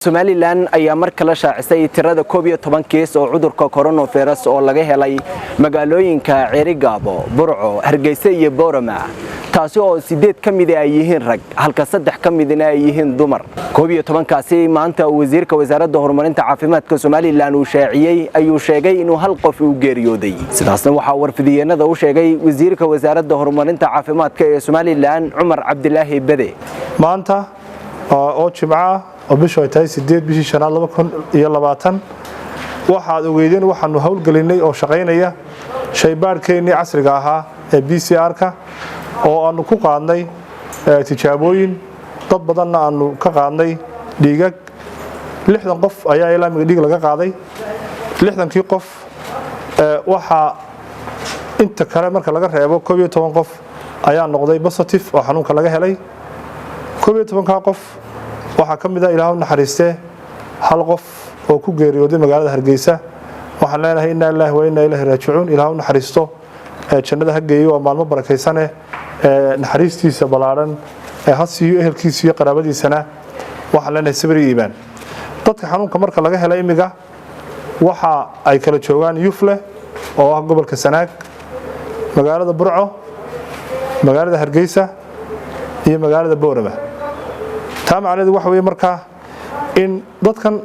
Somaliland ayaa mar kale shaacisay tirada 11 kees oo cudurka coronavirus oo laga helay magaalooyinka Cerigabo, Burco, Hargeysa iyo Boorama taasi oo 8 kamid ay yihiin rag halka 3 kamidna ay yihiin dumar 11 kaasi maanta wasiirka wasaaradda horumarinta caafimaadka Somaliland uu shaaciyay ayuu sheegay inuu hal qof uu geeriyooday sidaasna waxa warfidiyeenada uu sheegay wasiirka wasaaradda horumarinta caafimaadka ee Somaliland Umar Cabdilaahi Bade maanta oo Jimcaha وبشوي تاي سديد بشي شنال 2020 waxaad ogeydeen waxaanu hawl galinay oo shaqeynaya shaybaarkeeni casriga ahaa ee PCR-ka oo aanu ku qaadnay tijaabooyin dad badan aanu ka qaadnay dhiigag 60 qof ayaa ilaa dhiig laga qaaday 60kii qof waxa inta kale marka laga reebo 11 qof ayaa noqday positive oo xanuunka laga helay 11ka qof waxa kamid ah Ilaahay naxariistay hal qof oo ku geeriyooday magaalada Hargeysa waxaan leenahay inna Ilaahi wa inna ilayhi raaji'uun Ilaahay naxariisto jannada ha geeyo oo maalmo barakeysan naxariistiisa balaaran hasiyo ehelkiisa iyo qaraabadiisana waxaan leenahay sabir iyo iimaan dadka xanuunka marka laga helay imiga waxa ay kala joogaan Yufle oo ah gobolka Sanaag magaalada Burco magaalada Hargeysa iyo magaalada Boorama taamacneedu waxa weeye marka in dadkan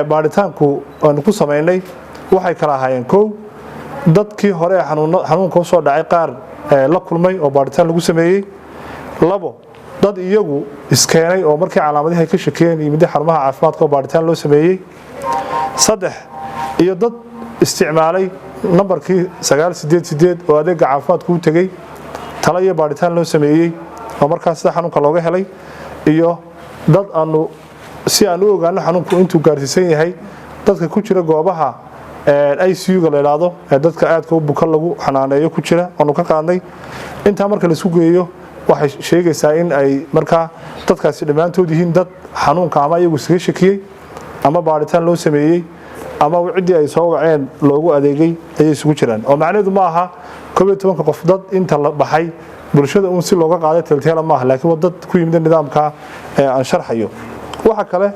baaritaanku aan ku sameeynay waxay kala ahaayeen koow dadkii hore xanuunka soo dhacay qaar la kulmay oo baaritaan lagu sameeyay labo dad iyagu iskeenay oo markii calaamadaha ka shakeen yimid xarumaha caafimaadka oo baaritaan loo sameeyay saddex iyo dad isticmaalay nambarkii 988 oo adeega caafimaadku u tagay talo iyo baaritaan loo sameeyay oo markaas xanuunka looga helay iyo dad aanu si aan u ogaano xanuunku intuu gaarsiisan yahay dadka ku jira goobaha ICU-ga la yiraahdo dadka aadka u buka lagu xanaaneeyo ku jira aanu ka qaadnay inta marka la isku geeyo waxay sheegaysaa in ay marka dadkaasi dhamaantood yihiin dad xanuunka ama iyagu iska shakiyay ama baaritaan loo sameeyay ama wixii ay soo waceen loogu adeegay ay isugu jiraan oo macnaheedu ma aha 11 qof dad inta la baxay bulshada uu si looga qaaday tilteela ma aha laakiin dad ku yimid nidaamka aan sharxayo waxa kale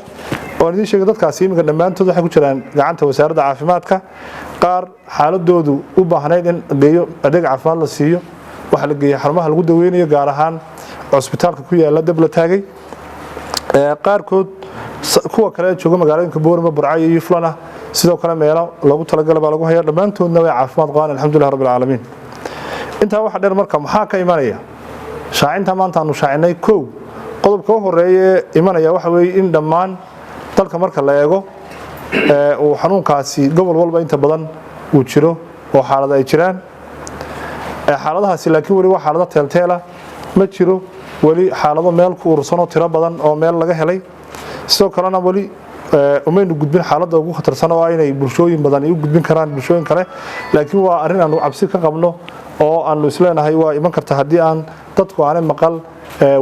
oo idin sheegay dadkaasi imika dhamaantood waxay ku jiraan gacanta wasaaradda caafimaadka qaar xaaladoodu u baahnayd in geeyo adeeg caafimaad la siiyo waxa la geeyay xarumaha lagu daweynayo gaar ahaan hospitaalka ku yaala Dabla Taagay qaarkood kuwa kale jooga magaalooyinka Boorama Burco iyo Yuflana sidoo kale meelo lagu talagalay baa lagu hayaa dhamaantoodna way caafimaad qabaan alxamdulillah rabbil caalamiin inta waxa dheer marka maxaa ka imanaya shaacinta maanta aanu shaacinay koow qodobka ugu horeeya imanaya waxa weeye in dhammaan dalka marka la eego oo xanuunkaasi gobol walba inta badan uu jiro oo xaalad ay jiraan xaaladahaasi laakiin wali waa xaalado teelteela ma jiro wali xaalado meel ku urursan oo tiro badan oo meel laga helay sidoo kalena wali umaynu gudbin xaaladda ugu khatarsan oo inay bulshooyin badan ay u gudbin karaan bulshooyin kale laakiin waa arrin aanu cabsi ka qabno oo aanu isleenahay waa iman karta hadii aan dadku aanay maqal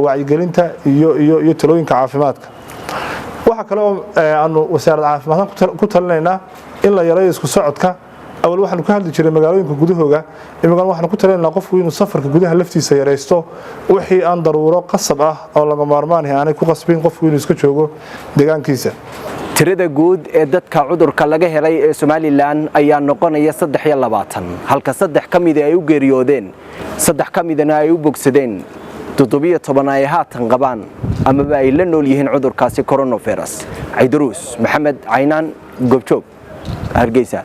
wacyigelinta iyo talooyinka caafimaadka waxa kale oo aanu wasaaradda caafimaadka ku talinaynaa in la yareeyo isku socodka awal waxaanu ka hadli jiray magaalooyinka gudahooga imigan waxaanu ku talinaynaa qofku inuu safarka gudaha laftiisa yareysto wixii aan daruuro qasab ah oo laga maarmaan yahay aanay ku qasbin qofku inuu iska joogo deegaankiisa tirada guud ee dadka cudurka laga helay ee Somaliland ayaa noqonaya 23 halka 3 kamid ay u geeriyoodeen 3 kamidna ay u bogsadeen 17 ay haatan qabaan ama ay la nool yihiin cudurkaasi coronavirus Ciidruus Maxamed Caynaan Goobjoog Hargeysa